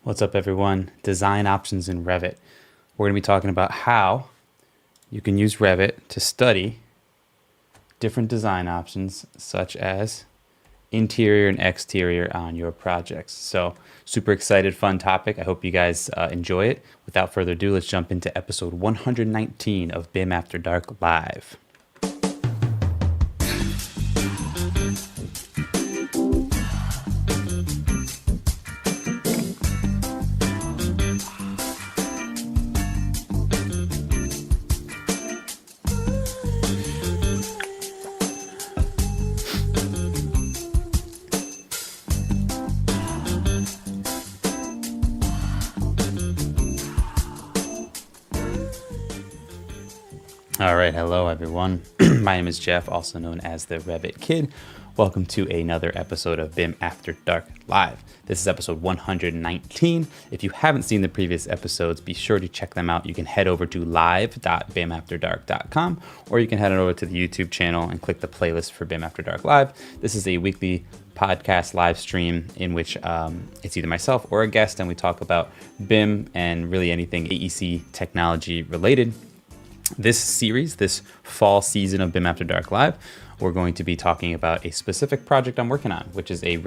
What's up, everyone? Design options in Revit. We're going to be talking about how you can use Revit to study different design options, such as interior and exterior on your projects. So super excited, fun topic. I hope you guys enjoy it. Without further ado, let's jump into episode 119 of BIM After Dark Live. All right, hello everyone. My name is Jeff, also known as the Revit Kid. Welcome to another episode of BIM After Dark Live. This is episode 119. If you haven't seen the previous episodes, be sure to check them out. You can head over to live.bimafterdark.com, or you can head over to the YouTube channel and click the playlist for BIM After Dark Live. This is a weekly podcast live stream in which it's either myself or a guest, and we talk about BIM and really anything AEC technology related. This series, this fall season of BIM After Dark Live, we're going to be talking about a specific project I'm working on, which is a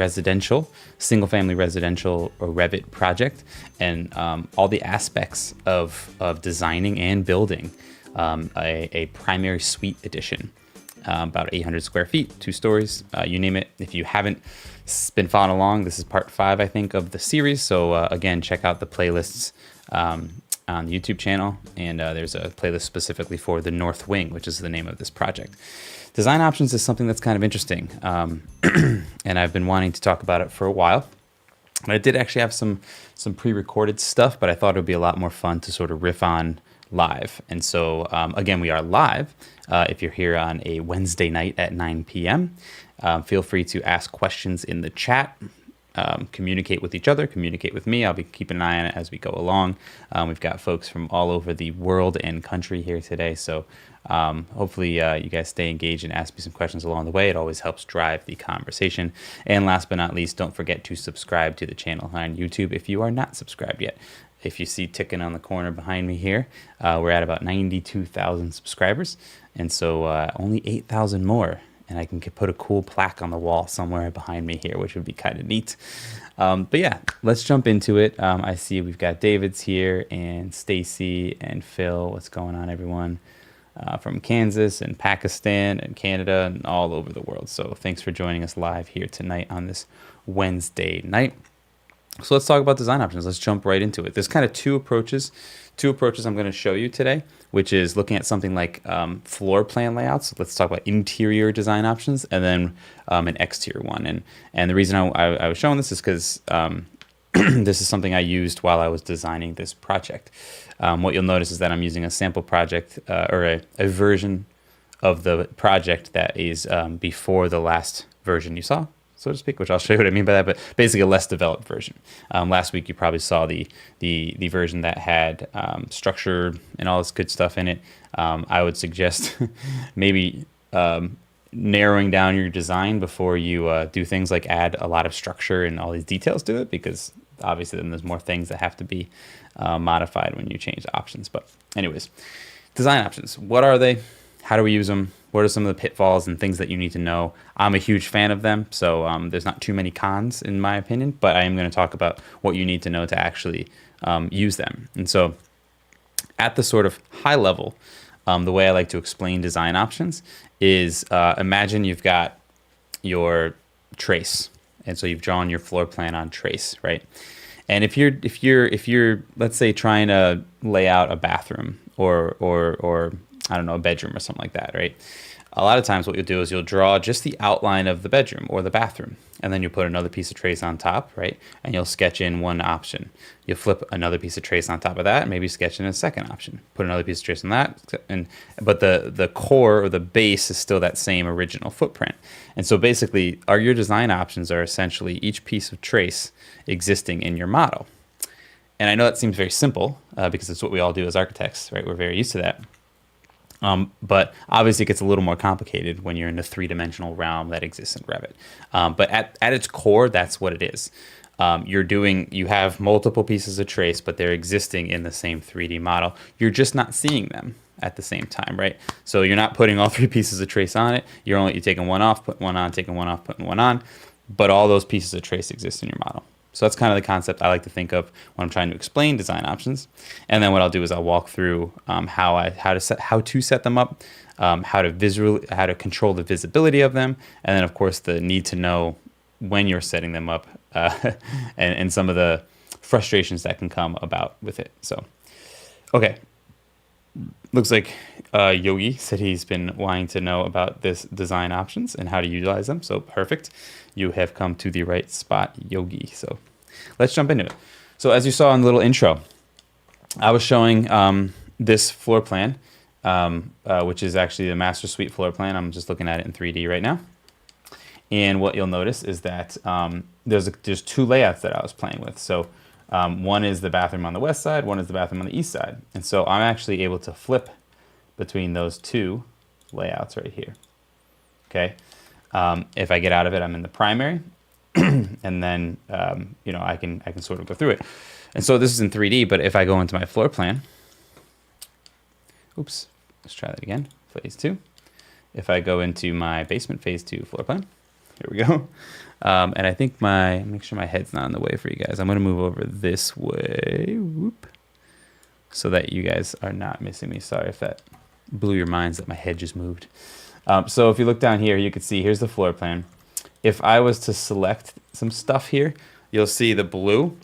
single-family residential Revit project, and all the aspects of designing and building a primary suite edition, about 800 square feet, 2 stories, you name it. If you haven't been following along, this is part 5, I think, of the series. So again, check out the playlists on the YouTube channel, and there's a playlist specifically for the North Wing, which is the name of this project. Design options is something that's kind of interesting, and I've been wanting to talk about it for a while. I did actually have some pre-recorded stuff, but I thought it would be a lot more fun to sort of riff on live. And so again, we are live. If you're here on a Wednesday night at 9 p.m., feel free to ask questions in the chat. Communicate with each other, communicate with me. I'll be keeping an eye on it as we go along. We've got folks from all over the world and country here today, so hopefully you guys stay engaged and ask me some questions along the way. It always helps drive the conversation. And last but not least, don't forget to subscribe to the channel on YouTube if you are not subscribed yet. If you see ticking on the corner behind me here, we're at about 92,000 subscribers, and so only 8,000 more. And I can put a cool plaque on the wall somewhere behind me here, which would be kind of neat. But yeah, let's jump into it. I see we've got David's here, and Stacy and Phil. What's going on, everyone? From Kansas and Pakistan and Canada and all over the world. So thanks for joining us live here tonight on this Wednesday night. So let's talk about design options. Let's jump right into it. There's kind of two approaches I'm going to show you today, which is looking at something like floor plan layouts. Let's talk about interior design options, and then an exterior one. And the reason I was showing this is because this is something I used while I was designing this project. What you'll notice is that I'm using a sample project or a version of the project that is before the last version you saw, so to speak, which I'll show you what I mean by that, but basically a less developed version. Last week, you probably saw the version that had structure and all this good stuff in it. I would suggest maybe narrowing down your design before you do things like add a lot of structure and all these details to it, because obviously then there's more things that have to be modified when you change the options. But anyways, design options, what are they? How do we use them? What are some of the pitfalls and things that you need to know? I'm a huge fan of them, so there's not too many cons in my opinion, but I am going to talk about what you need to know to actually use them. And so at the sort of high level, the way I like to explain design options is imagine you've got your trace, and so you've drawn your floor plan on trace, right? And if you're let's say trying to lay out a bathroom or I don't know, a bedroom or something like that, right? A lot of times what you'll do is you'll draw just the outline of the bedroom or the bathroom, and then you'll put another piece of trace on top, right? And you'll sketch in one option. You'll flip another piece of trace on top of that, and maybe sketch in a second option. Put another piece of trace on that, but the core or the base is still that same original footprint. And so basically, your design options are essentially each piece of trace existing in your model. And I know that seems very simple because it's what we all do as architects, right? We're very used to that. But obviously it gets a little more complicated when you're in the three-dimensional realm that exists in Revit. But at its core, that's what it is. you have multiple pieces of trace, but they're existing in the same 3D model. You're just not seeing them at the same time, right? So you're not putting all three pieces of trace on it. You're taking one off, putting one on, taking one off, putting one on, but all those pieces of trace exist in your model. So that's kind of the concept I like to think of when I'm trying to explain design options. And then what I'll do is I'll walk through how to set them up, how to control the visibility of them, and then of course the need to know when you're setting them up, and some of the frustrations that can come about with it. So, okay. Looks like Yogi said he's been wanting to know about this design options and how to utilize them. So perfect. You have come to the right spot, Yogi. So let's jump into it. So as you saw in the little intro, I was showing this floor plan, which is actually the master suite floor plan. I'm just looking at it in 3D right now. And what you'll notice is that there's two layouts that I was playing with. So one is the bathroom on the west side, one is the bathroom on the east side. And so I'm actually able to flip between those two layouts right here. Okay. If I get out of it, I'm in the primary, and then I can sort of go through it. And so this is in 3D, but if I go into my floor plan, oops, let's try that again. Phase 2. If I go into my basement phase 2 floor plan, here we go. And I think make sure my head's not in the way for you guys. I'm going to move over this way, whoop, so that you guys are not missing me. Sorry if that blew your minds that my head just moved. So if you look down here, you can see here's the floor plan. If I was to select some stuff here, you'll see the blue.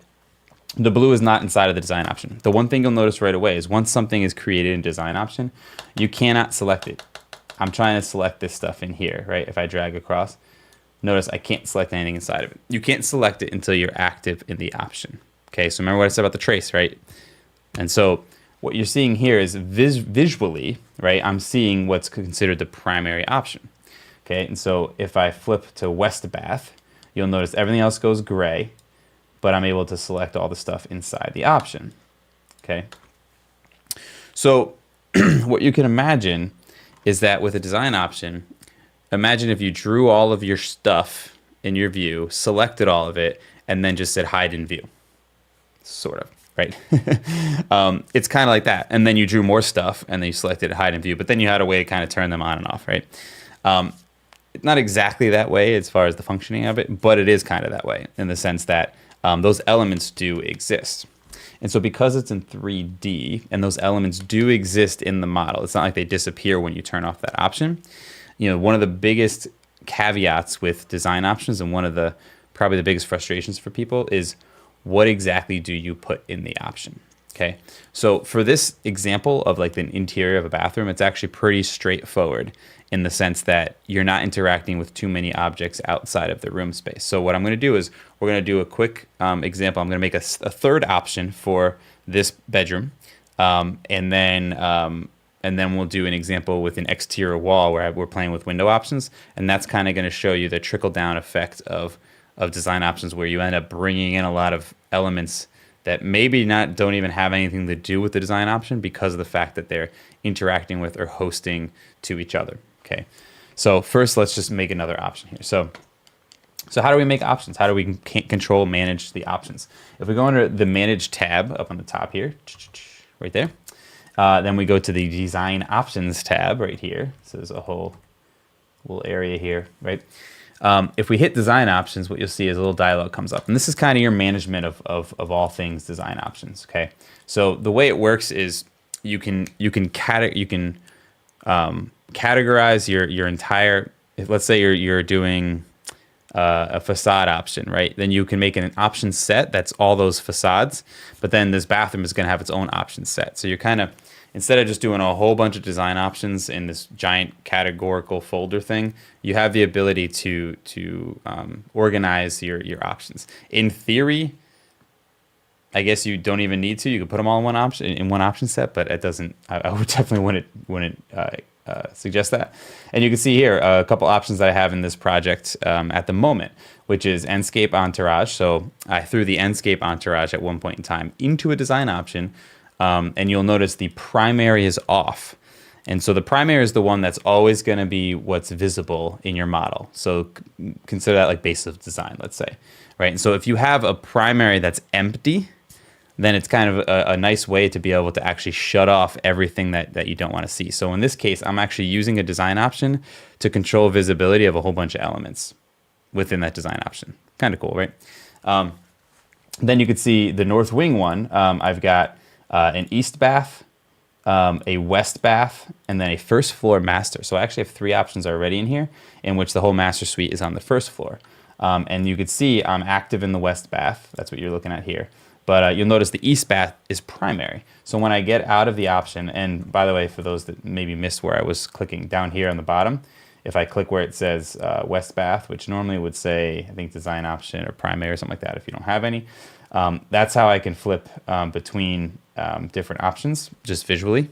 The blue is not inside of the design option. The one thing you'll notice right away is once something is created in design option, you cannot select it. I'm trying to select this stuff in here, right? If I drag across, notice I can't select anything inside of it. You can't select it until you're active in the option. Okay, so remember what I said about the trace, right? And so what you're seeing here is visually, right? I'm seeing what's considered the primary option. Okay, and so if I flip to west bath, you'll notice everything else goes gray, but I'm able to select all the stuff inside the option. Okay, so what you can imagine is that with a design option, imagine if you drew all of your stuff in your view, selected all of it, and then just said hide in view. Sort of, right? It's kind of like that. And then you drew more stuff, and then you selected hide in view, but then you had a way to kind of turn them on and off, right? Not exactly that way as far as the functioning of it, but it is kind of that way in the sense that those elements do exist. And so because it's in 3D and those elements do exist in the model, it's not like they disappear when you turn off that option. One of the biggest caveats with design options and one of the probably the biggest frustrations for people is what exactly do you put in the option? Okay, so for this example of like the interior of a bathroom, it's actually pretty straightforward in the sense that you're not interacting with too many objects outside of the room space. So what I'm going to do is we're going to do a quick example. I'm going to make a third option for this bedroom, and then we'll do an example with an exterior wall where we're playing with window options, and that's kind of going to show you the trickle-down effect of design options where you end up bringing in a lot of elements that maybe don't even have anything to do with the design option because of the fact that they're interacting with or hosting to each other. Okay, so first let's just make another option here. So how do we make options? How do we manage the options? If we go under the Manage tab up on the top here, right there, then we go to the Design Options tab right here. So there's a whole little area here, right? If we hit Design Options, what you'll see is a little dialog comes up. And this is kind of your management of all things design options, okay? So the way it works is you can categorize your entire, let's say you're doing a facade option, right? Then you can make an option set that's all those facades, but then this bathroom is going to have its own option set. So you're kind of, instead of just doing a whole bunch of design options in this giant categorical folder thing, you have the ability to organize your options. In theory, I guess you don't even need to. You could put them all in one option set, but it doesn't. I would definitely wouldn't suggest that. And you can see here a couple options that I have in this project at the moment, which is Endscape Entourage. So I threw the Endscape Entourage at one point in time into a design option, and you'll notice the primary is off. And so the primary is the one that's always going to be what's visible in your model. So consider that like base of design, let's say, right? And so if you have a primary that's empty, then it's kind of a nice way to be able to actually shut off everything that you don't want to see. So in this case, I'm actually using a design option to control visibility of a whole bunch of elements within that design option. Kind of cool, right? Then you could see the north wing one. I've got an east bath, a west bath, and then a first floor master. So I actually have 3 options already in here, in which the whole master suite is on the first floor. And you could see I'm active in the west bath. That's what you're looking at here. But you'll notice the east bath is primary. So when I get out of the option, and by the way, for those that maybe missed where I was clicking, down here on the bottom, if I click where it says west bath, which normally would say, I think design option or primary or something like that if you don't have any, that's how I can flip between different options just visually.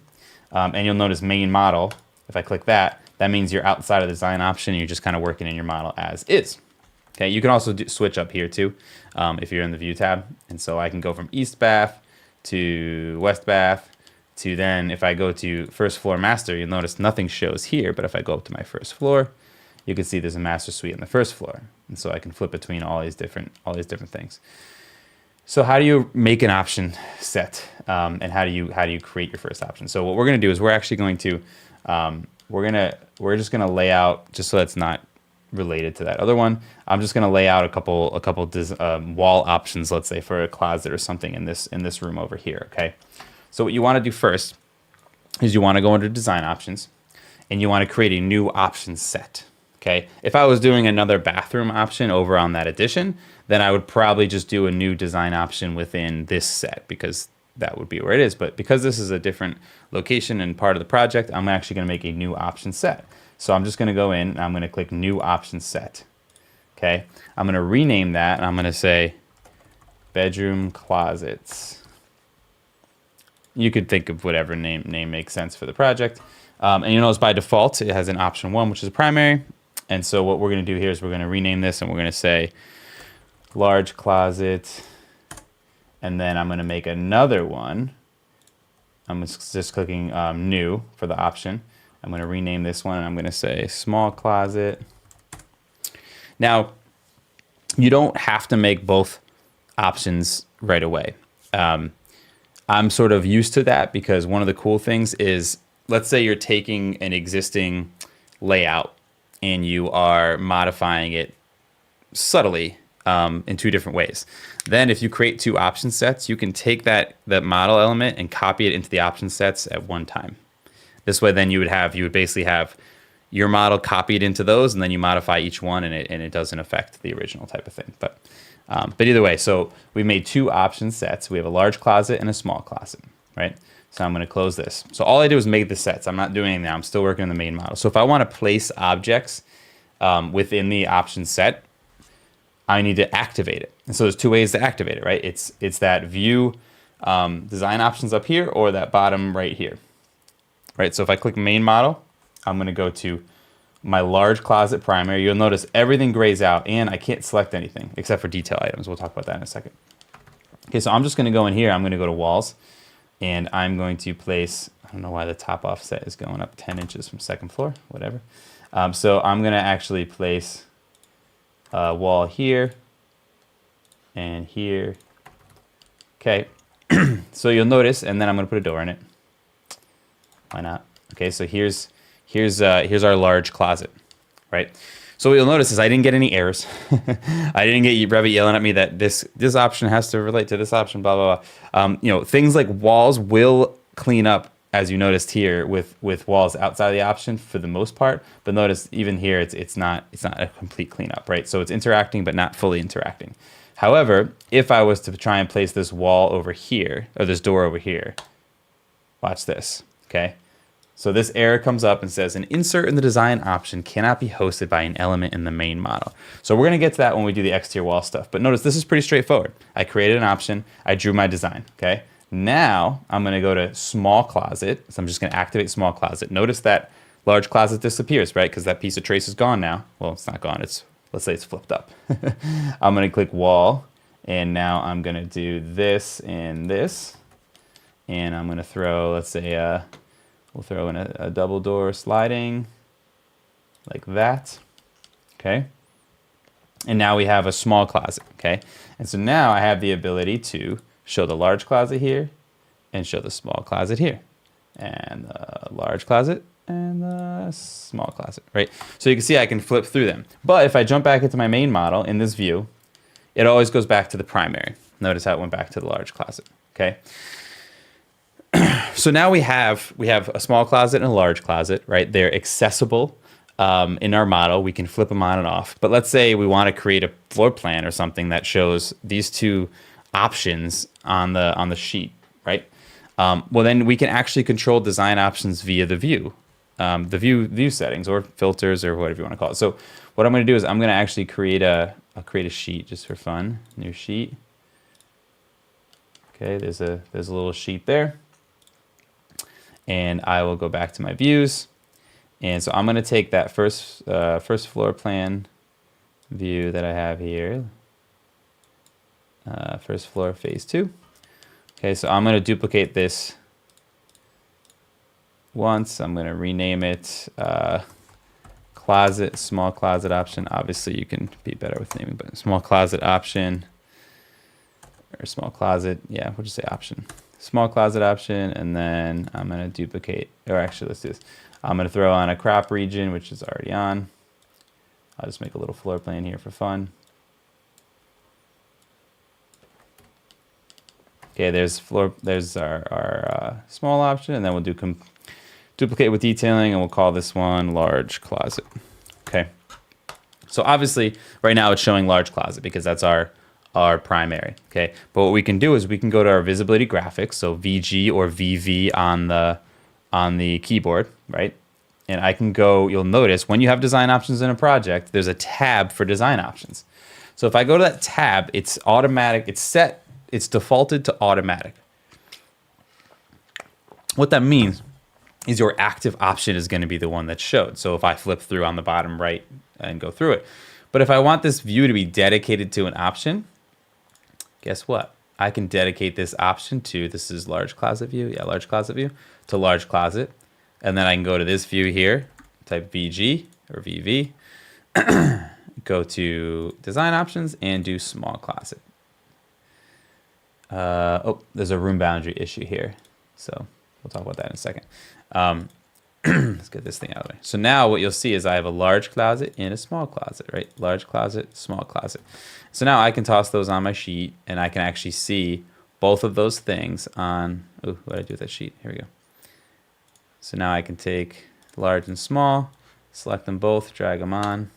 And you'll notice main model, if I click that, that means you're outside of the design option and you're just kind of working in your model as is. Okay, you can also switch up here too if you're in the view tab. And so I can go from east bath to west bath to then if I go to first floor master, you'll notice nothing shows here. But if I go up to my first floor, you can see there's a master suite on the first floor. And so I can flip between all these different things. So how do you make an option set and how do you create your first option? So what we're going to do is we're actually going to we're just going to lay out, just so that's not related to that other one, I'm just going to lay out a couple wall options, let's say for a closet or something in this room over here. Okay, so what you want to do first is you want to go under design options and you want to create a new option set. Okay, if I was doing another bathroom option over on that addition, then I would probably just do a new design option within this set because that would be where it is. But because this is a different location and part of the project, I'm actually going to make a new option set. So I'm just going to go in and I'm going to click new option set. Okay, I'm going to rename that and I'm going to say bedroom closets. You could think of whatever name makes sense for the project. And you notice by default it has an option 1, which is a primary. And so what we're going to do here is we're going to rename this and we're going to say large closet. And then I'm going to make another one. I'm just clicking new for the option. I'm going to rename this one and I'm going to say small closet. Now, you don't have to make both options right away. I'm sort of used to that because one of the cool things is, let's say you're taking an existing layout and you are modifying it subtly in 2 different ways. Then if you create 2 option sets, you can take that model element and copy it into the option sets at one time. This way, then you would basically have your model copied into those, and then you modify each one, and it doesn't affect the original type of thing. But either way, so we made 2 option sets. We have a large closet and a small closet, right? So I'm going to close this. So all I did was make the sets. I'm not doing anything now. I'm still working on the main model. So if I want to place objects within the option set, I need to activate it. And so there's 2 ways to activate it, right? It's that view design options up here or that bottom right here. Right, so if I click main model, I'm going to go to my large closet primary. You'll notice everything grays out and I can't select anything except for detail items. We'll talk about that in a second. Okay, so I'm just going to go in here. I'm going to go to walls and I'm going to place, I don't know why the top offset is going up 10 inches from second floor, whatever. So I'm going to actually place a wall here and here. Okay, so you'll notice, and then I'm going to put a door in it. Why not? Okay, so here's our large closet, right? So what you'll notice is I didn't get any errors. I didn't get Revit yelling at me that this option has to relate to this option, blah blah blah. Things like walls will clean up, as you noticed here, with walls outside of the option for the most part. But notice even here, it's not a complete cleanup, right? So it's interacting, but not fully interacting. However, if I was to try and place this wall over here or this door over here, watch this. Okay, so this error comes up and says an insert in the design option cannot be hosted by an element in the main model. So we're going to get to that when we do the exterior wall stuff. But notice this is pretty straightforward. I created an option. I drew my design. Okay, now I'm going to go to small closet. So I'm just going to activate small closet. Notice that large closet disappears, right? Because that piece of trace is gone now. Well, it's not gone. Let's say it's flipped up. I'm going to click wall. And now I'm going to do this and this. And I'm going to throw, let's say, We'll throw in a double door sliding like that. Okay. And now we have a small closet. Okay. And so now I have the ability to show the large closet here and show the small closet here, and the large closet and the small closet, right? So you can see I can flip through them. But if I jump back into my main model in this view, it always goes back to the primary. Notice how it went back to the large closet, okay? So now we have a small closet and a large closet, right? They're accessible in our model. We can flip them on and off. But let's say we want to create a floor plan or something that shows these two options on the sheet, right? Well, then we can actually control design options via the view settings or filters or whatever you want to call it. So what I'm going to do is I'm going to actually I'll create a sheet just for fun. New sheet. Okay, there's a little sheet there. And I will go back to my views. And so I'm going to take that first floor plan view that I have here. First floor, phase 2. Okay, so I'm going to duplicate this once. I'm going to rename it closet, small closet option. Obviously, you can be better with naming, but small closet option or small closet. Yeah, we'll just say option. Small closet option, and then I'm going to duplicate, or actually, let's do this. I'm going to throw on a crop region, which is already on. I'll just make a little floor plan here for fun. Okay, there's our small option, and then we'll do duplicate with detailing, and we'll call this one large closet. Okay. So obviously, right now it's showing large closet because that's our primary. Okay. But what we can do is we can go to our visibility graphics, so VG or VV on the keyboard, right? And I can go. You'll notice when you have design options in a project, there's a tab for design options. So if I go to that tab, it's automatic. It's set. It's defaulted to automatic. What that means is your active option is going to be the one that's showed. So if I flip through on the bottom right and go through it. But if I want this view to be dedicated to an option, guess what? I can dedicate this option to, this is large closet view. Yeah, large closet view to large closet. And then I can go to this view here, type VG or VV, go to design options and do small closet. Oh, there's a room boundary issue here. So we'll talk about that in a second. Let's get this thing out of the way. So now what you'll see is I have a large closet and a small closet, right? Large closet, small closet. So now I can toss those on my sheet and I can actually see both of those things on, oh, what did I do with that sheet? Here we go. So now I can take large and small, select them both, drag them on.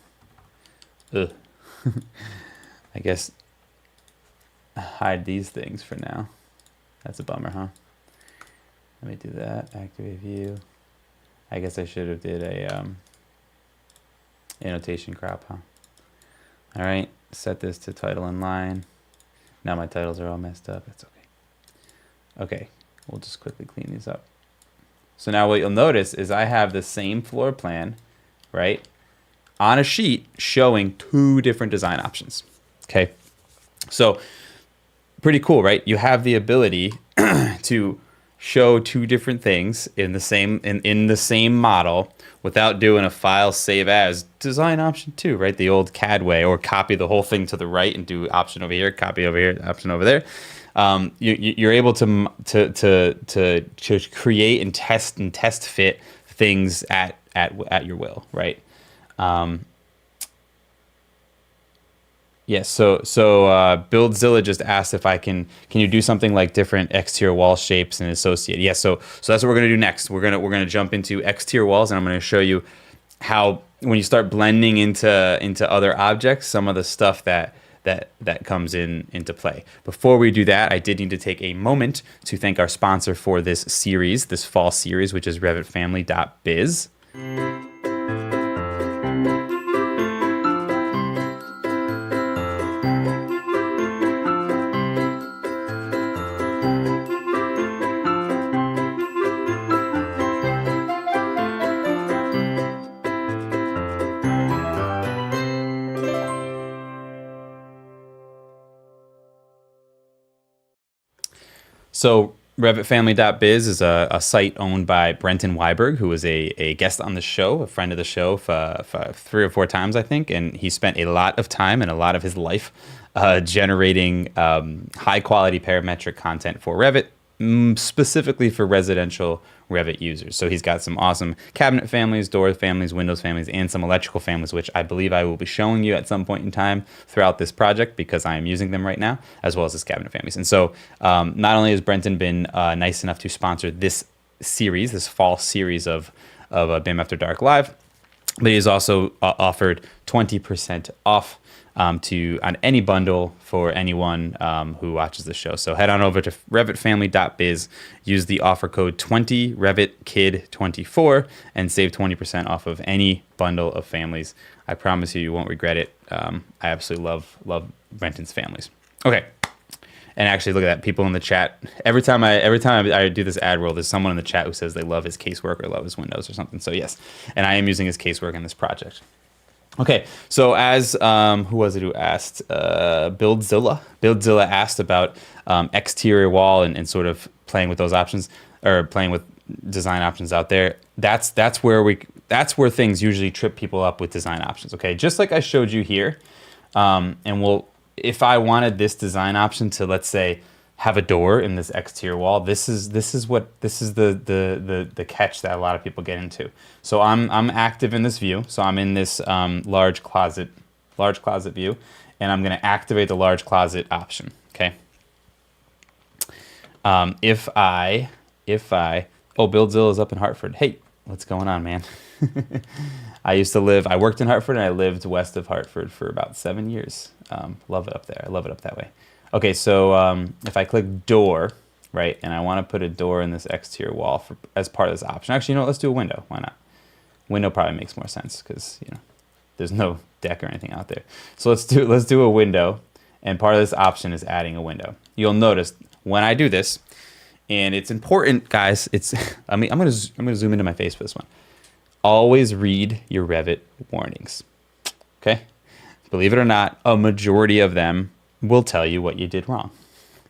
Ugh. I guess hide these things for now. That's a bummer, huh? Let me do that. Activate view. I guess I should have did a annotation crop, huh? All right. Set this to title and line. Now my titles are all messed up. That's okay. Okay. We'll just quickly clean these up. So now what you'll notice is I have the same floor plan, right, on a sheet showing two different design options. Okay. So pretty cool, right? You have the ability to show two different things in the same model without doing a file save as design option 2, right? The old CAD way, or copy the whole thing to the right and do option over here, copy over here, option over there. You're able to create and test fit things at your will, right? Yes. So BuildZilla just asked if can you do something like different exterior wall shapes and associate? Yes. So that's what we're gonna do next. We're gonna jump into exterior walls, and I'm gonna show you how when you start blending into other objects, some of the stuff that comes into play. Before we do that, I did need to take a moment to thank our sponsor for this series, this fall series, which is RevitFamily.biz. So RevitFamily.biz is a site owned by Brenton Weiberg, who was a guest on the show, a friend of the show for 3 or 4 times, I think. And he spent a lot of time and a lot of his life generating high quality parametric content for Revit, specifically for residential Revit users. So he's got some awesome cabinet families, door families, windows families, and some electrical families, which I believe I will be showing you at some point in time throughout this project because I am using them right now, as well as his cabinet families. And so not only has Brenton been nice enough to sponsor this series, this fall series of BIM After Dark Live, but he has also offered 20% off on any bundle for anyone who watches the show. So head on over to revitfamily.biz, use the offer code 20RevitKid24 and save 20% off of any bundle of families. I promise you won't regret it. I absolutely love Brenton's families. Okay. And actually, look at that. People in the chat. Every time I do this ad roll, there's someone in the chat who says they love his casework or love his windows or something. So yes, and I am using his casework in this project. Okay, so as who was it who asked? Buildzilla. Buildzilla asked about exterior wall and sort of playing with those options or playing with design options out there. That's where things usually trip people up with design options. Okay, just like I showed you here, and if I wanted this design option to, let's say, have a door in this exterior wall, this is the catch that a lot of people get into. So I'm active in this view. So I'm in this large closet view, and I'm going to activate the large closet option. Okay. If I Buildzilla is up in Hartford. Hey, what's going on, man? I worked in Hartford and I lived west of Hartford for about 7 years. Love it up there. I love it up that way. Okay, so if I click door, right, and I want to put a door in this exterior wall as part of this option. Actually, let's do a window. Why not? Window probably makes more sense because there's no deck or anything out there. So let's do a window, and part of this option is adding a window. You'll notice when I do this, and it's important, guys. I'm gonna zoom into my face for this one. Always read your Revit warnings. Okay, believe it or not, a majority of them will tell you what you did wrong.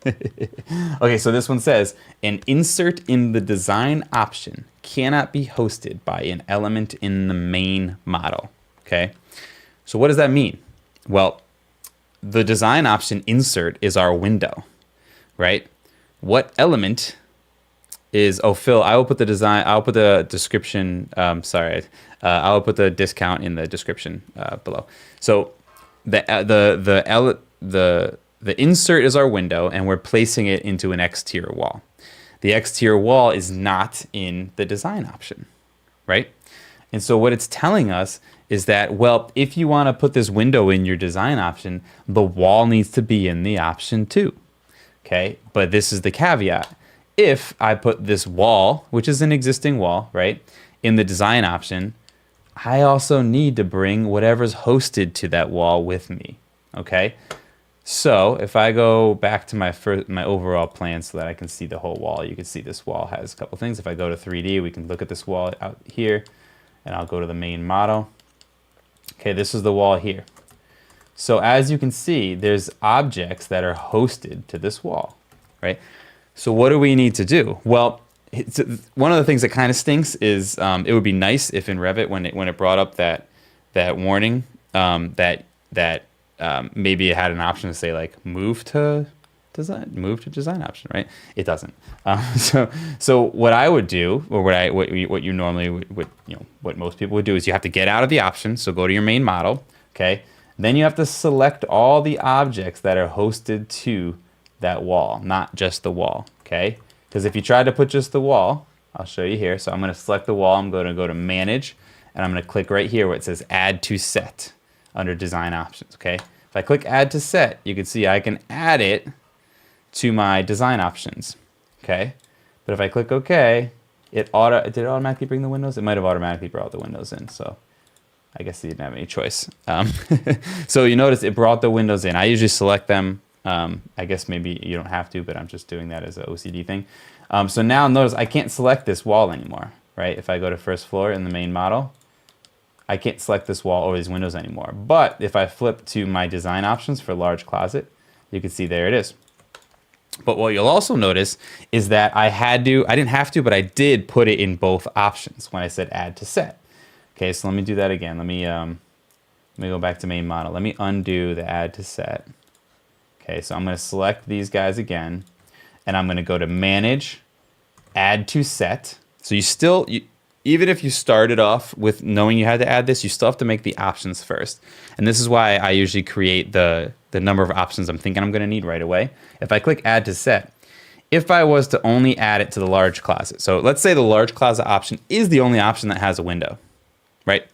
Okay, so this one says, an insert in the design option cannot be hosted by an element in the main model. Okay, so what does that mean? Well, the design option insert is our window, right? What element is, Phil, I'll put the description, I'll put the discount in the description below. So the insert is our window, and we're placing it into an exterior wall. The exterior wall is not in the design option, right? And so what it's telling us is that, well, if you want to put this window in your design option, the wall needs to be in the option too, okay? But this is the caveat. If I put this wall, which is an existing wall, right, in the design option, I also need to bring whatever's hosted to that wall with me, okay? So if I go back to my overall plan so that I can see the whole wall, you can see this wall has a couple things. If I go to 3D, we can look at this wall out here, and I'll go to the main model. Okay, this is the wall here. So as you can see, there's objects that are hosted to this wall, right? So what do we need to do? Well, one of the things that kind of stinks is it would be nice if in Revit, when it brought up that warning, that maybe it had an option to say like move to design option, right? It doesn't. So what I would do, or what you normally would what most people would do, is you have to get out of the option. So go to your main model, okay? Then you have to select all the objects that are hosted to that wall, not just the wall, okay? Because if you try to put just the wall, I'll show you here. So I'm going to select the wall. I'm going to go to Manage, and I'm going to click right here where it says Add to Set under Design Options, okay? If I click Add to Set, you can see I can add it to my design options, okay? But if I click OK, did it automatically bring the windows? It might have automatically brought the windows in, so I guess you didn't have any choice. So you notice it brought the windows in. I usually select them. I guess maybe you don't have to, but I'm just doing that as an OCD thing. So now notice I can't select this wall anymore, right? If I go to first floor in the main model, I can't select this wall or these windows anymore. But if I flip to my design options for large closet, you can see there it is. But what you'll also notice is that I didn't have to, but I did put it in both options when I said add to set. Okay, so let me do that again. Let me go back to main model. Let me undo the add to set. Okay, so I'm going to select these guys again, and I'm going to go to manage, add to set. So even if you started off with knowing you had to add this, you still have to make the options first. And this is why I usually create the number of options I'm thinking I'm going to need right away. If I click add to set, if I was to only add it to the large closet, so let's say the large closet option is the only option that has a window, right?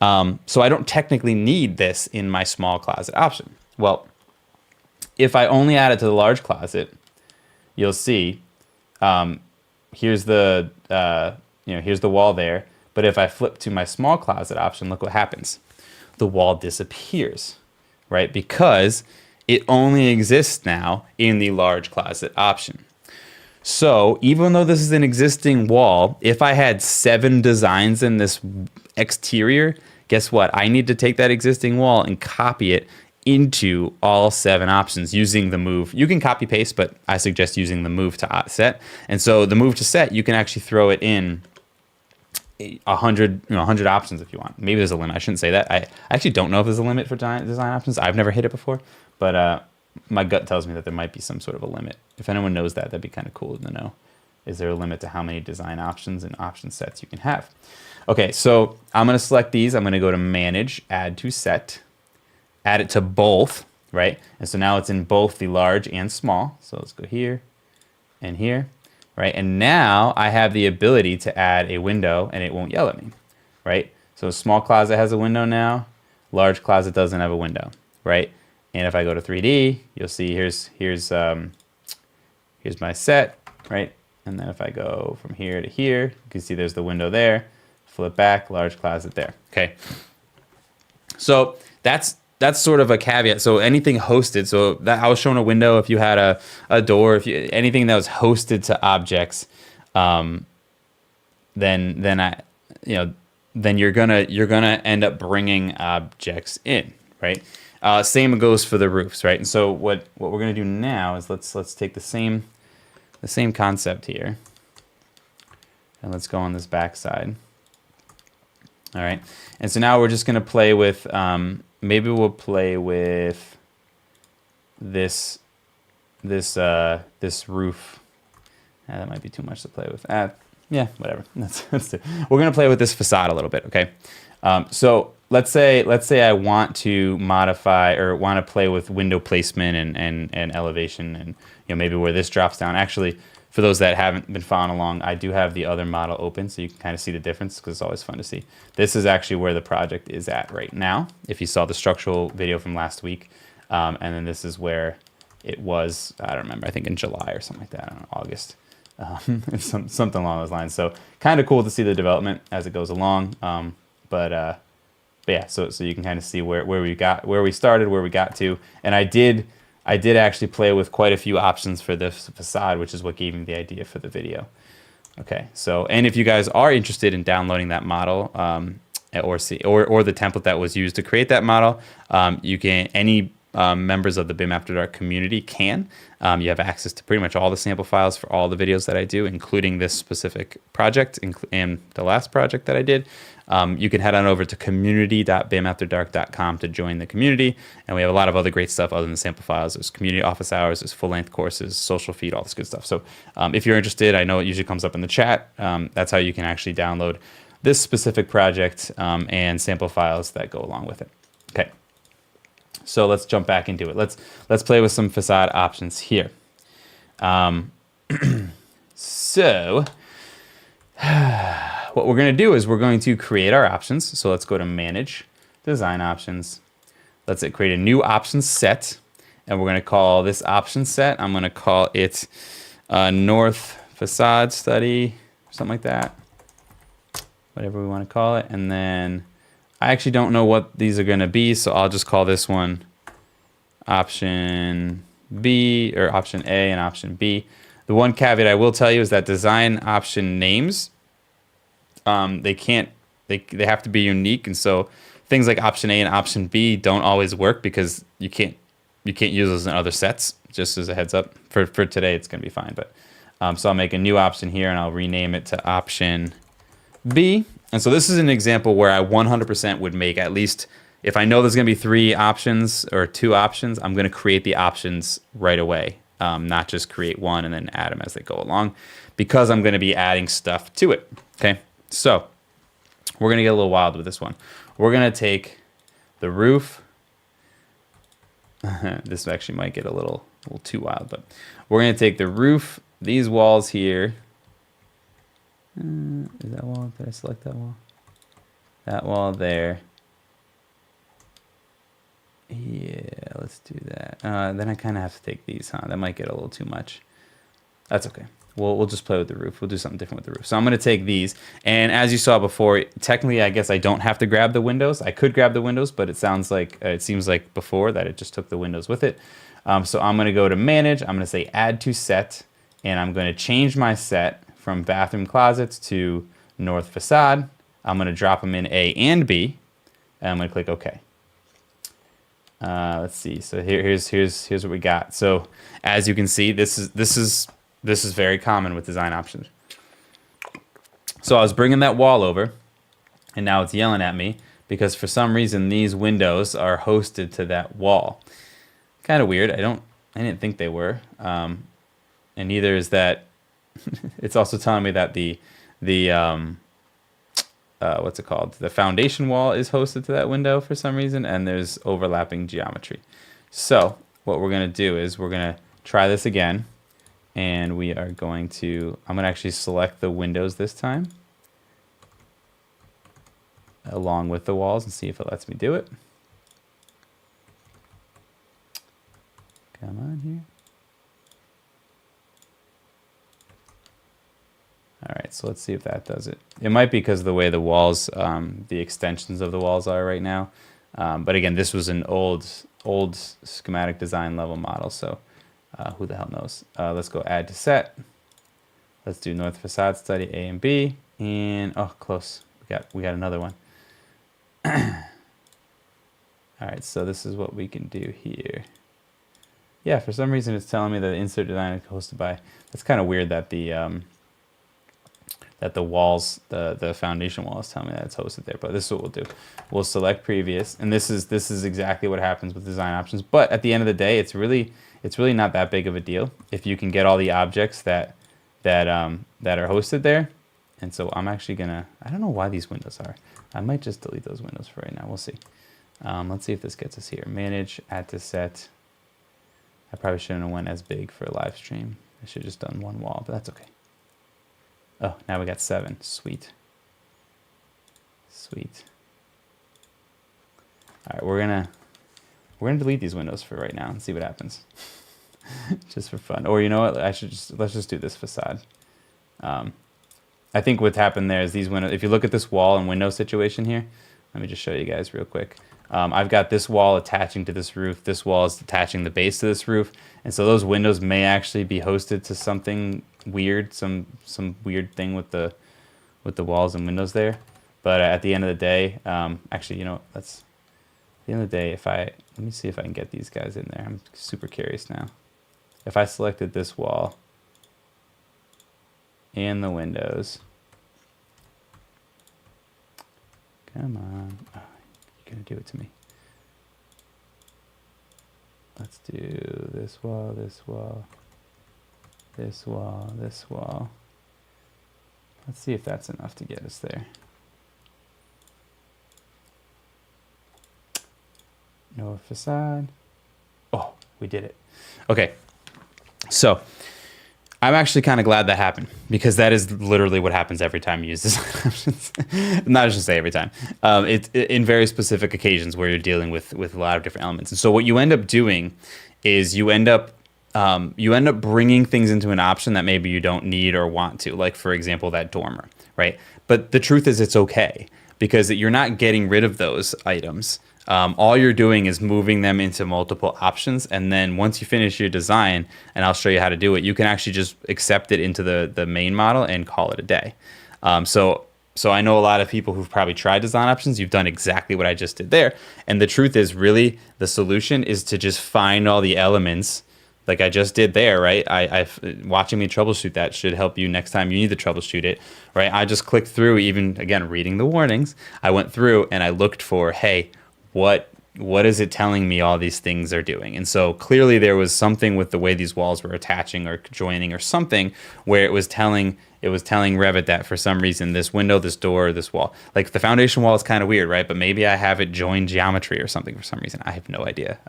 So I don't technically need this in my small closet option. Well, if I only add it to the large closet, you'll see here's the here's the wall there. But if I flip to my small closet option, look what happens. The wall disappears, right? Because it only exists now in the large closet option. So even though this is an existing wall, if I had 7 designs in this exterior, guess what? I need to take that existing wall and copy it into all 7 options using the move. You can copy paste, but I suggest using the move to set. And so the move to set, you can actually throw it in 100 options if you want. Maybe there's a limit. I shouldn't say that. I actually don't know if there's a limit for design options. I've never hit it before, but my gut tells me that there might be some sort of a limit. If anyone knows that, that'd be kind of cool to know. Is there a limit to how many design options and option sets you can have? Okay, so I'm going to select these. I'm going to go to manage, add to set, add it to both, right? And so now it's in both the large and small. So let's go here and here, right? And now I have the ability to add a window and it won't yell at me, right? So small closet has a window now, large closet doesn't have a window, right? And if I go to 3D, you'll see here's my set, right? And then if I go from here to here, you can see there's the window there. Flip back, large closet there. Okay. So that's sort of a caveat. So anything hosted, so that I was showing a window. If you had a door, anything that was hosted to objects, then you're gonna end up bringing objects in, right? Same goes for the roofs, right? And so what we're gonna do now is let's take the same concept here, and let's go on this back side. All right, and so now we're just gonna play with. Maybe we'll play with this roof. That might be too much to play with. Yeah, whatever. Let's do. We're gonna play with this facade a little bit, okay? So let's say I want to modify or want to play with window placement and elevation, and maybe where this drops down. Actually, for those that haven't been following along, I do have the other model open so you can kind of see the difference because it's always fun to see. This is actually where the project is at right now. If you saw the structural video from last week, and then this is where it was, I don't remember, I think in July or something like that, I don't know, August. Something along those lines. So kind of cool to see the development as it goes along. But yeah, so you can kind of see where we started, where we got to. And I did actually play with quite a few options for this facade, which is what gave me the idea for the video. Okay, so, and if you guys are interested in downloading that model, or the template that was used to create that model, you can, any members of the BIM After Dark community can. You have access to pretty much all the sample files for all the videos that I do, including this specific project and the last project that I did. You can head on over to community.bimafterdark.com to join the community. And we have a lot of other great stuff other than the sample files. There's community office hours, there's full-length courses, social feed, all this good stuff. So if you're interested, I know it usually comes up in the chat. That's how you can actually download this specific project and sample files that go along with it. Okay. So let's jump back into it. Let's play with some facade options here. So what we're going to do is we're going to create our options. So let's go to Manage, Design Options. Let's create a new option set, and we're going to call this option set, I'm going to call it North Facade Study, something like that, whatever we want to call it. And then I actually don't know what these are going to be, so I'll just call this one Option B, or Option A and Option B. The one caveat I will tell you is that design option names, they have to be unique, and so things like Option A and Option B don't always work because you can't you can't use those in other sets, just as a heads up. For today, it's going to be fine. But so I'll make a new option here, and I'll rename it to option B. And so this is an example where I 100% would make at least, if I know there's going to be 3 options or 2 options, I'm going to create the options right away, not just create one and then add them as they go along, because I'm going to be adding stuff to it. Okay, so we're going to get a little wild with this one. We're going to take the roof. This actually might get a little too wild, but we're going to take the roof, these walls here. Is that wall? Did I select that wall? That wall there. Yeah, let's do that. Then I kind of have to take these, huh? That might get a little too much. That's okay. We'll just play with the roof. We'll do something different with the roof. So I'm going to take these. And as you saw before, technically, I guess I don't have to grab the windows. I could grab the windows, but it seems like before that it just took the windows with it. So I'm going to go to Manage. I'm going to say Add to Set. And I'm going to change my set from bathroom closets to north facade. I'm going to drop them in A and B. And I'm going to click OK. Let's see. So here's what we got. So as you can see, this is very common with design options. So I was bringing that wall over, and now it's yelling at me because for some reason these windows are hosted to that wall. Kind of weird. I didn't think they were, and neither is that. It's also telling me that the what's it called? The foundation wall is hosted to that window for some reason, and there's overlapping geometry. So what we're going to do is we're going to try this again, and I'm going to actually select the windows this time along with the walls and see if it lets me do it. Come on here. All right, so let's see if that does it. It might be because of the way the walls, the extensions of the walls are right now. But again, this was an old schematic design level model, so who the hell knows? Let's go Add to Set. Let's do North Facade Study A and B, and oh, close. We got another one. All right, so this is what we can do here. Yeah, for some reason it's telling me that the insert design is hosted by. That's kind of weird that the walls, the foundation wall is telling me that it's hosted there, but this is what we'll do. We'll select previous, and this is exactly what happens with design options. But at the end of the day, it's really not that big of a deal if you can get all the objects that are hosted there. And so I'm actually gonna, I don't know why these windows are. I might just delete those windows for right now. We'll see. Let's see if this gets us here. Manage, Add to Set. I probably shouldn't have went as big for a live stream. I should have just done one wall, but that's okay. Oh, now we got 7. Sweet. Sweet. All right, we're gonna delete these windows for right now and see what happens, just for fun. Or you know what? Let's just do this facade. I think what happened there is these windows. If you look at this wall and window situation here, let me just show you guys real quick. I've got this wall attaching to this roof. This wall is attaching the base to this roof, and so those windows may actually be hosted to something weird, some weird thing with the walls and windows there. But at the end of the day, actually, you know, at the end of the day, let me see if I can get these guys in there. I'm super curious now. If I selected this wall and the windows, come on, oh, you're gonna do it to me. Let's do this wall, this wall, this wall, this wall. Let's see if that's enough to get us there. No facade. Oh, we did it. Okay, so I'm actually kind of glad that happened, because that is literally what happens every time you use design options. Not just say every time. It's in very specific occasions where you're dealing with a lot of different elements. And so what you end up doing is you end up bringing things into an option that maybe you don't need or want to, like, for example, that dormer, right? But the truth is it's okay, because you're not getting rid of those items. All you're doing is moving them into multiple options, and then once you finish your design, and I'll show you how to do it, you can actually just accept it into the main model and call it a day. So So I know a lot of people who've probably tried design options. You've done exactly what I just did there. And the truth is, really, the solution is to just find all the elements like I just did there, right? Watching me troubleshoot that should help you next time you need to troubleshoot it, right? I just clicked through, even again, reading the warnings. I went through and I looked for, hey, what is it telling me all these things are doing? And so clearly there was something with the way these walls were attaching or joining or something where it was telling Revit that for some reason this window, this door, this wall, like the foundation wall is kind of weird, right? But maybe I have it joined geometry or something for some reason. I have no idea.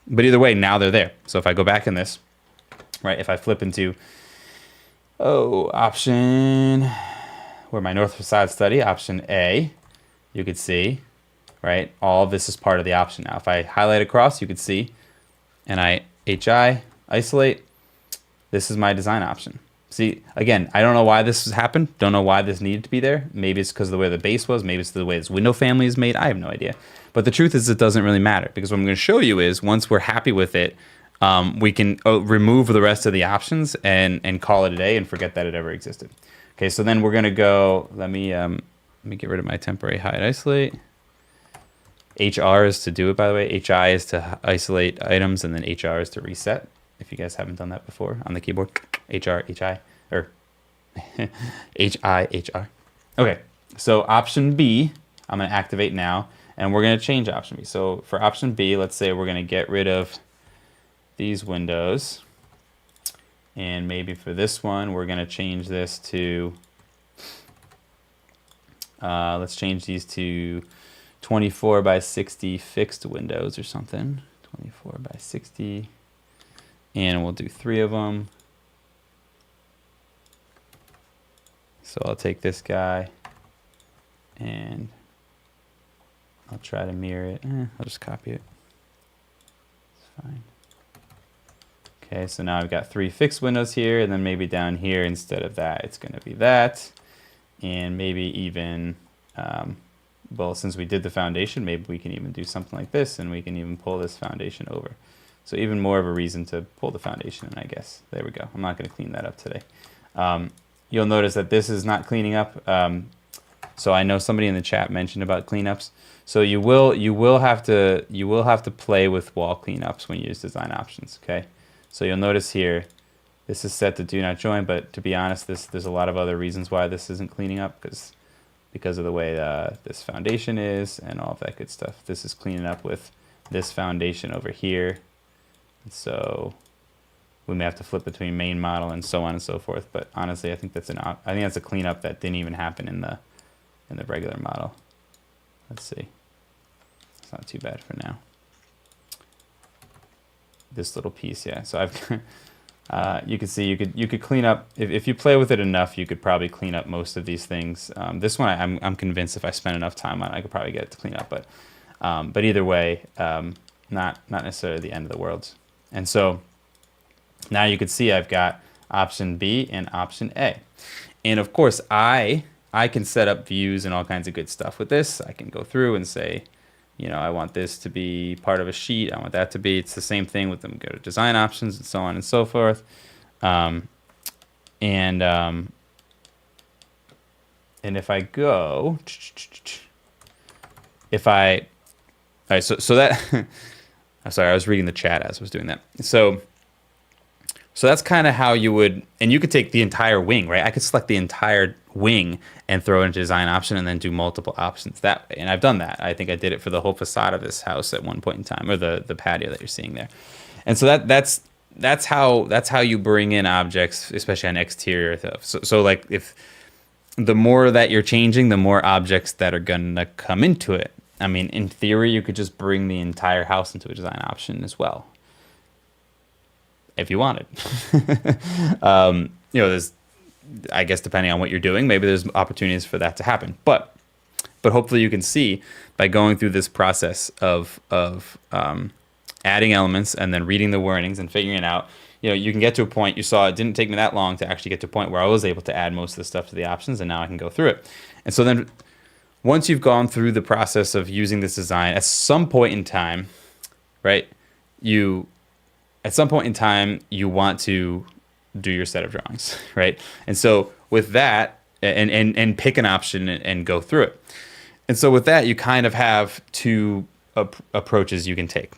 But either way, now they're there. So if I go back in this, right, if I flip into, option, where my North Facade study, option A, you could see, right, all of this is part of the option now. If I highlight across, you could see, and I isolate, this is my design option. See, again, I don't know why this has happened. Don't know why this needed to be there. Maybe it's because of the way the base was. Maybe it's the way this window family is made. I have no idea. But the truth is it doesn't really matter, because what I'm going to show you is once we're happy with it, we can remove the rest of the options and call it a day and forget that it ever existed. Okay, so then we're going to go, let me get rid of my temporary hide isolate. HR is to do it, by the way. HI is to isolate items, and then HR is to reset. If you guys haven't done that before on the keyboard, HR, HI, or HI, HR. Okay, so option B, I'm going to activate now, and we're going to change option B. So for option B, let's say we're going to get rid of these windows. And maybe for this one, we're going to change this to, let's change these to 24 by 60 fixed windows or something. 24 by 60. And we'll do 3 of them. So I'll take this guy and I'll try to mirror it. I'll just copy it. It's fine. Okay, so now I've got 3 fixed windows here, and then maybe down here instead of that, it's going to be that. And maybe even, well, since we did the foundation, maybe we can even do something like this, and we can even pull this foundation over. So even more of a reason to pull the foundation in, I guess. There we go. I'm not going to clean that up today. You'll notice that this is not cleaning up. So I know somebody in the chat mentioned about cleanups. So you will have to play with wall cleanups when you use design options. Okay. So you'll notice here, this is set to do not join, but to be honest, there's a lot of other reasons why this isn't cleaning up, because of the way this foundation is and all of that good stuff. This is cleaning up with this foundation over here. So we may have to flip between main model and so on and so forth. But honestly, I think that's a cleanup that didn't even happen in the regular model. Let's see. It's not too bad for now. This little piece, yeah. So I've you can see you could clean up if you play with it enough. You could probably clean up most of these things. This one I'm convinced if I spend enough time on it, I could probably get it to clean up. But either way, not necessarily the end of the world. And so now you can see I've got option B and option A. And of course, I can set up views and all kinds of good stuff with this. I can go through and say, you know, I want this to be part of a sheet. I want that to be. It's the same thing with them. Go to design options and so on and so forth. And if I go, all right, so that, I'm sorry, I was reading the chat as I was doing that. So that's kind of how you would, and you could take the entire wing, right? I could select the entire wing and throw it into design option and then do multiple options that way. And I've done that. I think I did it for the whole facade of this house at one point in time, or the patio that you're seeing there. And so that's how you bring in objects, especially on exterior stuff. So like if the more that you're changing, the more objects that are gonna come into it. I mean, in theory, you could just bring the entire house into a design option as well, if you wanted. You know, there's, I guess, depending on what you're doing, maybe there's opportunities for that to happen. But hopefully you can see by going through this process of adding elements and then reading the warnings and figuring it out, you know, you can get to a point. You saw it didn't take me that long to actually get to a point where I was able to add most of the stuff to the options, and now I can go through it. And so then once you've gone through the process of using this design, at some point in time, right, you want to do your set of drawings, right? And so with that, and pick an option and go through it. And so with that, you kind of have two approaches you can take.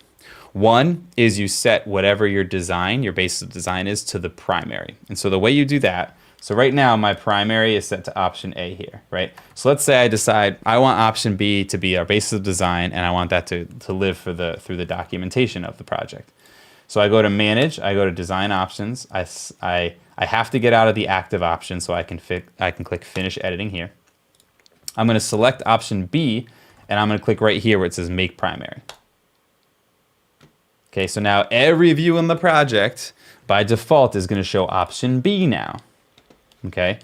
One is you set whatever your basis of design is to the primary. And so the way you do that, so right now my primary is set to option A here, right? So let's say I decide I want option B to be our basis of design, and I want that to live through the documentation of the project. So I go to manage, I go to design options. I have to get out of the active option, so I can click finish editing here. I'm going to select option B, and I'm going to click right here where it says make primary. Okay, so now every view in the project by default is going to show option B now. Okay,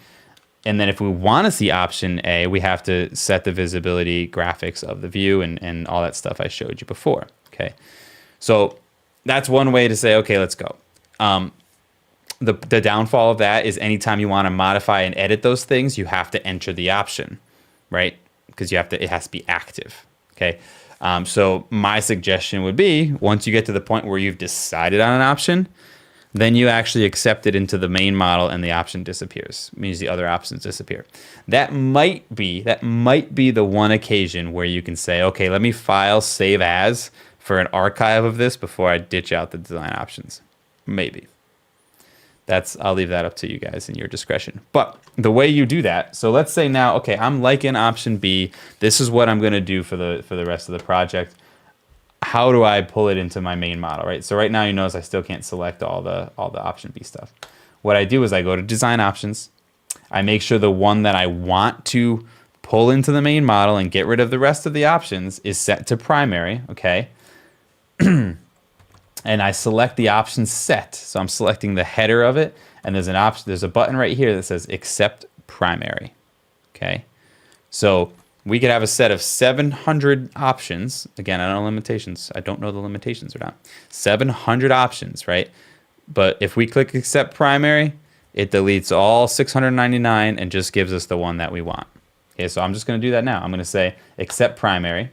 and then if we want to see option A, we have to set the visibility graphics of the view and all that stuff I showed you before. Okay, so that's one way to say, okay, let's go. The downfall of that is anytime you want to modify and edit those things, you have to enter the option, right? Because it has to be active. Okay, so my suggestion would be once you get to the point where you've decided on an option, then you actually accept it into the main model and the option disappears. It means the other options disappear. That might be the one occasion where you can say, okay, let me file save as for an archive of this before I ditch out the design options. Maybe. I'll leave that up to you guys in your discretion. But the way you do that, so let's say now, okay, I'm liking option B. This is what I'm going to do for the rest of the project. How do I pull it into my main model, right? So right now you notice I still can't select all the option B stuff. What I do is I go to design options. I make sure the one that I want to pull into the main model and get rid of the rest of the options is set to primary, okay? And I select the option set. So I'm selecting the header of it, and there's a button right here that says accept primary, okay? So we could have a set of 700 options. Again, I don't know limitations. I don't know the limitations or not. 700 options, right? But if we click accept primary, it deletes all 699 and just gives us the one that we want. Okay, so I'm just going to do that now. I'm going to say accept primary.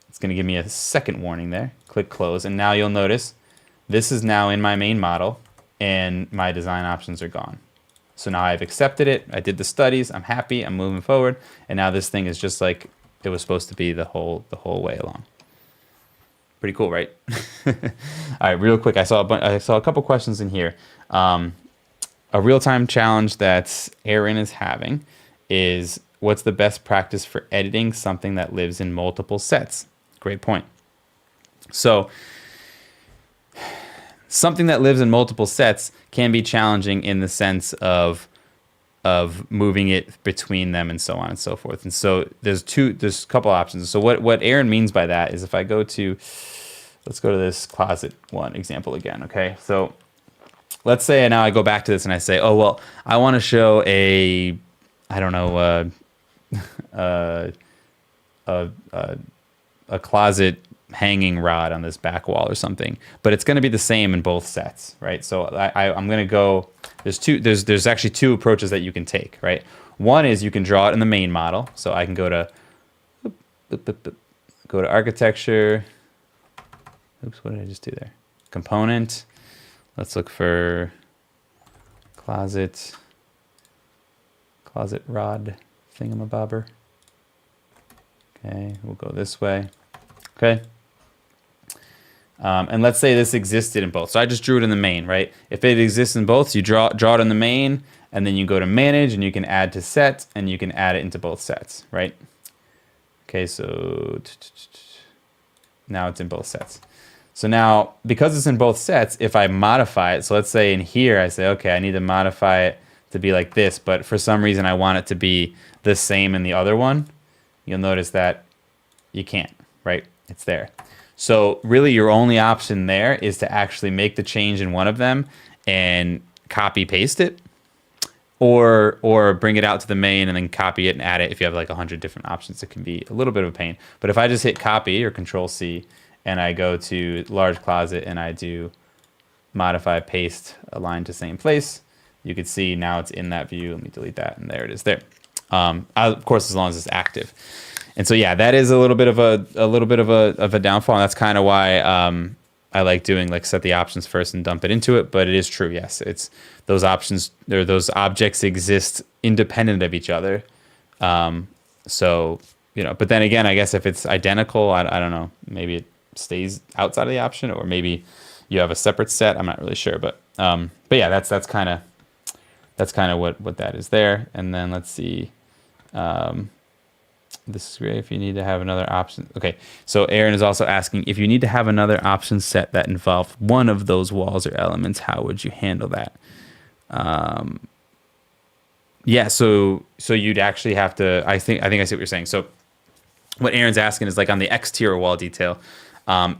It's going to give me a second warning there. Click close, and now you'll notice this is now in my main model, and my design options are gone. So now I've accepted it. I did the studies. I'm happy. I'm moving forward. And now this thing is just like it was supposed to be the whole way along. Pretty cool, right? All right, real quick. I saw a couple questions in here. A real-time challenge that Aaron is having is what's the best practice for editing something that lives in multiple sets? Great point. So something that lives in multiple sets can be challenging in the sense of moving it between them and so on and so forth. And so there's a couple options. So what Aaron means by that is if I go to, let's go to this closet one example again, okay? So let's say now I go back to this and I say, oh, well, I want to show a closet hanging rod on this back wall or something, but it's going to be the same in both sets, right? So I'm going to go, there's actually two approaches that you can take, right? One is you can draw it in the main model. So I can go to architecture. Oops, what did I just do there? Component. Let's look for closet rod thingamabobber. Okay, we'll go this way. Okay. And let's say this existed in both. So I just drew it in the main, right? If it exists in both, so you draw it in the main, and then you go to manage, and you can add to set, and you can add it into both sets, right? Okay, so now it's in both sets. So now, because it's in both sets, if I modify it, so let's say in here, I say, okay, I need to modify it to be like this, but for some reason I want it to be the same in the other one, you'll notice that you can't, right? It's there. So really your only option there is to actually make the change in one of them and copy paste it, or bring it out to the main and then copy it and add it. If you have like 100 different options, it can be a little bit of a pain. But if I just hit copy or Control C and I go to large closet and I do modify paste align to same place, you can see now it's in that view. Let me delete that, and there it is there. Of course, as long as it's active. And so yeah, that is a little bit of a downfall. And that's kind of why I like doing like set the options first and dump it into it, but it is true. Yes, it's those options or those objects exist independent of each other. So, but then again, I guess if it's identical, I don't know, maybe it stays outside of the option, or maybe you have a separate set. I'm not really sure, but yeah, that's kind of what that is there. And then let's see. This is great if you need to have another option. Okay, so Aaron is also asking, if you need to have another option set that involved one of those walls or elements, how would you handle that? Yeah, so you'd actually have to, I think I see what you're saying. So what Aaron's asking is like on the exterior wall detail,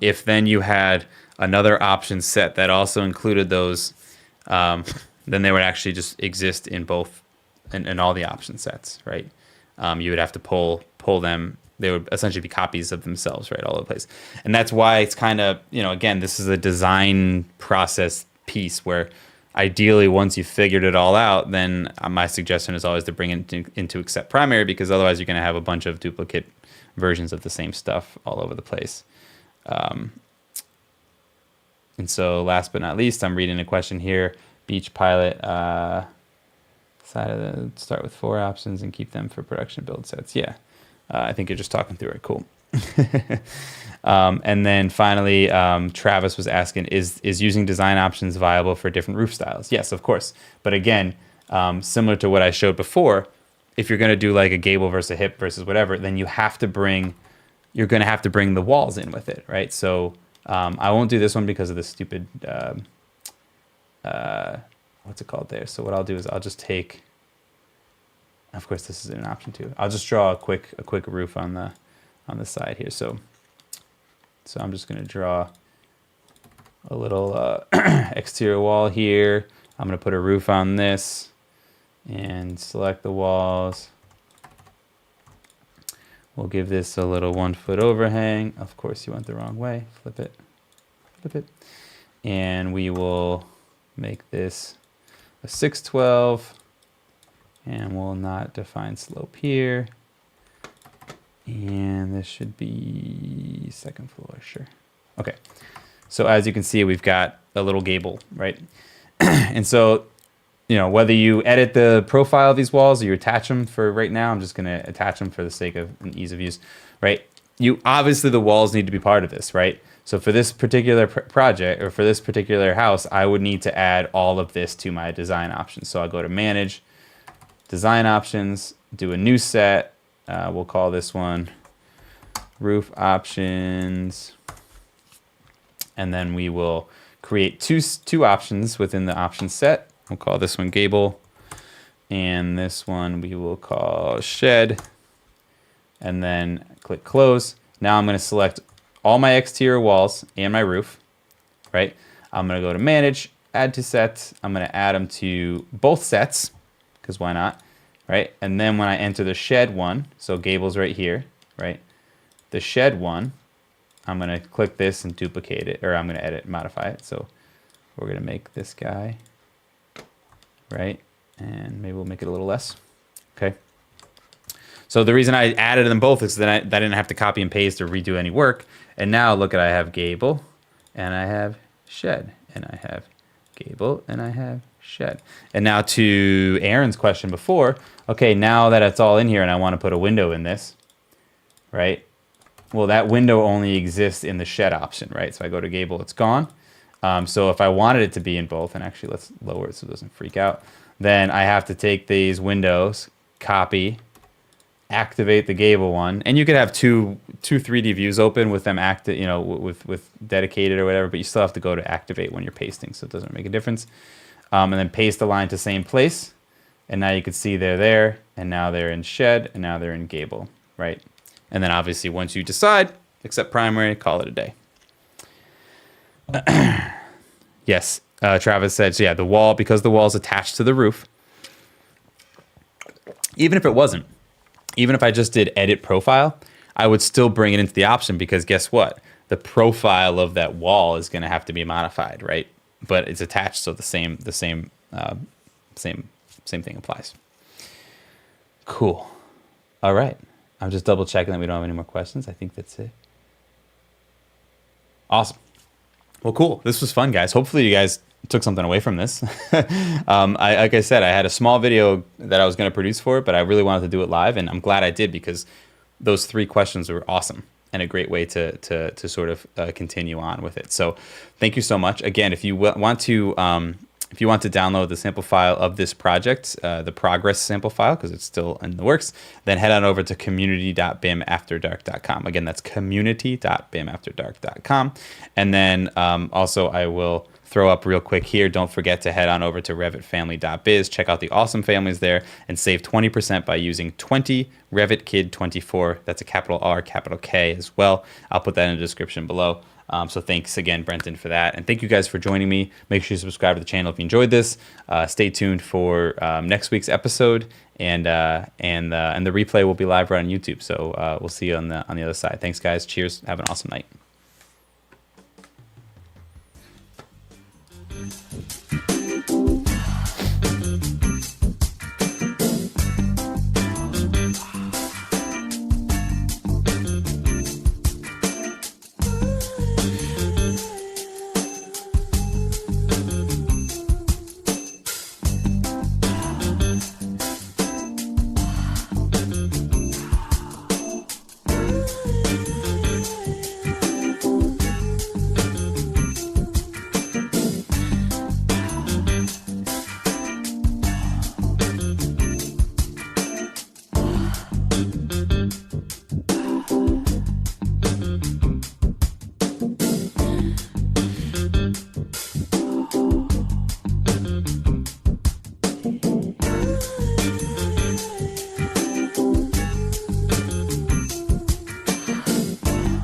if then you had another option set that also included those, then they would actually just exist in both, in all the option sets, right? You would have to pull them. They would essentially be copies of themselves, right, all over the place. And that's why it's kind of, again, this is a design process piece where ideally once you've figured it all out, then my suggestion is always to bring it into accept primary, because otherwise you're going to have a bunch of duplicate versions of the same stuff all over the place. And so last but not least, I'm reading a question here. Beach pilot, decided to start with 4 options and keep them for production build sets. Yeah, I think you're just talking through it. Cool. And then finally, Travis was asking, is using design options viable for different roof styles? Yes, of course. But again, similar to what I showed before, if you're going to do like a gable versus a hip versus whatever, then you're going to have to bring the walls in with it, right? So I won't do this one because of the stupid, what's it called there? So what I'll do is I'll just take, of course this is an option too. I'll just draw a quick roof on the side here. So I'm just going to draw a little exterior wall here. I'm going to put a roof on this and select the walls. We'll give this a little 1 foot overhang. Of course you went the wrong way. Flip it. And we will make this a 612, and we'll not define slope here. And this should be second floor, sure. Okay, so as you can see, we've got a little gable, right? And so, whether you edit the profile of these walls or you attach them, for right now, I'm just gonna attach them for the sake of an ease of use, right? Obviously the walls need to be part of this, right? So for this particular project, or for this particular house, I would need to add all of this to my design options. So I'll go to Manage, Design Options, do a new set. We'll call this one Roof Options. And then we will create two options within the option set. We'll call this one Gable. And this one we will call Shed. And then click Close. Now I'm going to select all my exterior walls and my roof, right? I'm going to go to Manage, Add to Set. I'm going to add them to both sets, because why not, right? And then when I enter the shed one, so Gable's right here, right? The shed one, I'm going to click this and duplicate it, or I'm going to edit, modify it. So we're going to make this guy, right? And maybe we'll make it a little less, okay? So the reason I added them both is that I didn't have to copy and paste or redo any work. And now look at, I have Gable and I have Shed, and I have Gable and I have Shed. And now to Aaron's question before, okay, now that it's all in here and I want to put a window in this, right? Well, that window only exists in the Shed option, right? So I go to Gable, it's gone. So if I wanted it to be in both, and actually let's lower it so it doesn't freak out, then I have to take these windows, copy, activate the Gable one, and you could have two 3D views open with them with dedicated or whatever, but you still have to go to activate when you're pasting, so it doesn't make a difference. And then paste the line to same place, and now you can see they're there, and now they're in Shed, and now they're in Gable, right? And then obviously once you decide, accept primary, call it a day. Yes, Travis said, so yeah, the wall, because the wall is attached to the roof, even if it wasn't, even if I just did edit profile, I would still bring it into the option, because guess what? The profile of that wall is going to have to be modified, right? But it's attached, so the same thing applies. Cool. All right. I'm just double checking that we don't have any more questions. I think that's it. Awesome. Well, cool. This was fun, guys. Hopefully you guys took something away from this. Like I said, I had a small video that I was going to produce for it, but I really wanted to do it live, and I'm glad I did, because those 3 questions were awesome and a great way to sort of continue on with it. So thank you so much. Again, if you want to download the sample file of this project, the progress sample file, because it's still in the works, then head on over to community.bimafterdark.com. Again, that's community.bimafterdark.com. And then also I will throw up real quick here, don't forget to head on over to revitfamily.biz, check out the awesome families there, and save 20% by using 20 RevitKid24. That's a capital R, capital K as well. I'll put that in the description below. So thanks again, Brenton, for that. And thank you guys for joining me. Make sure you subscribe to the channel if you enjoyed this. Stay tuned for next week's episode, and the replay will be live right on YouTube. So we'll see you on the other side. Thanks, guys. Cheers. Have an awesome night.